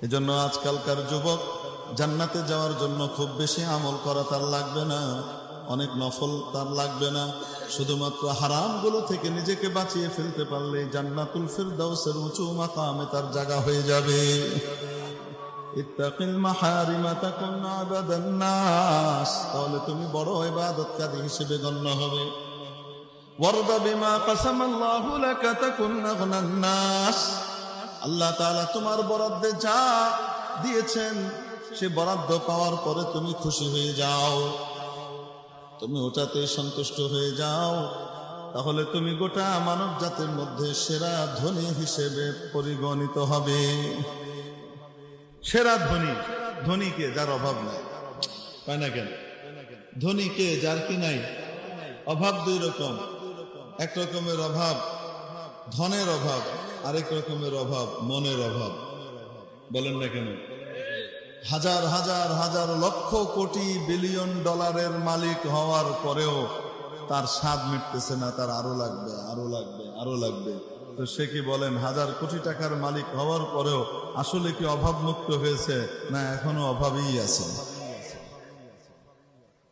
এজন্য আজকালকার যুবক জান্নাতে যাওয়ার জন্য খুব বেশি আমল করা তার লাগবে না, অনেক নফল তার লাগবে না, শুধুমাত্র হারামগুলো থেকে নিজেকে বাঁচিয়ে ফেলতে পারলে জান্নাতুল ফিরদাউসের উঁচু মাকামে তার জায়গা হয়ে যাবে। ইত্তাকিল মাহারিমা তাকুন আবাদান নাস, তাহলে তুমি বড় ইবাদতকারী হিসেবে গণ্য হবে। ওয়ারদা বিমা কাসামাল্লাহু লাকা তাকুন আগনান নাস, আল্লাহ তাআলা তোমার বরাদ্দে যা দিয়েছেন সে বরাদ্দ পাওয়ার পরে তুমি খুশি হয়ে যাও, তুমি ওটাতে সন্তুষ্ট হয়ে যাও, তাহলে তুমি গোটা মানব জাতির মধ্যে সেরা ধনী হিসেবে পরিগণিত হবে। সেরা ধনী, ধনীকে যার অভাব নাই, তাই না? কেন ধনীকে যার কি নাই? অভাব দুই রকম, এক রকমের অভাব ধনের অভাব, আরেক রকমের অভাব মনের অভাব। বলেন না কেন? হাজার হাজার হাজার লক্ষ কোটি বিলিয়ন ডলারের মালিক হওয়ার পরেও তার স্বাদ মিটতেছে না, তার আরো লাগবে, আরো লাগবে, আরো লাগবে। তো সে কি বলেন হাজার কোটি টাকার মালিক হওয়ার পরেও আসলে কি অভাব মুক্ত হয়েছে, না এখনো অভাবেই আছে?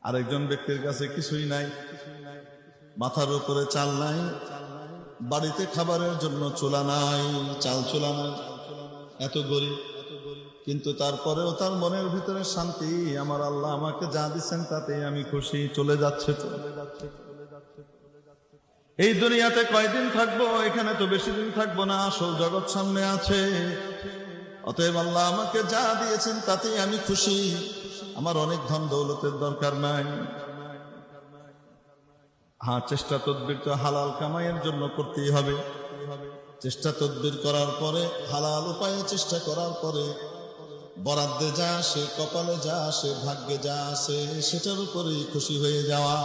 আরেকজন ব্যক্তির কাছে কিছুই নাই, মাথার উপরে চাল নাই, বাড়িতে খাবারের জন্য চুলা নাই, চাল চুলা নাই, এত গরিব, কিন্তু তারপরেও তার মনের ভিতরে শান্তি, আমার আল্লাহ আমাকে যা দিচ্ছেন তাতেই আমি খুশি, চলে যাচ্ছে। এই দুনিয়াতে কয়দিন থাকবো? এখানে তো বেশি দিন থাকবো না, আসল জগৎ সামনে আছে। অতএব আল্লাহ আমাকে যা দিয়েছেন তাতেই আমি খুশি, আমার অনেক ধন দৌলতের দরকার নাই। হ্যাঁ, চেষ্টা তদবির তো হালাল কামাইয়ের জন্য করতেই হবে। চেষ্টা তদবির করার পরে, হালাল উপায়ে চেষ্টা করার পরে বরাদ্দে যা আসে, কপালে যা আসে, ভাগ্যে যা আসে সেটার উপরেই খুশি হয়ে যাওয়া।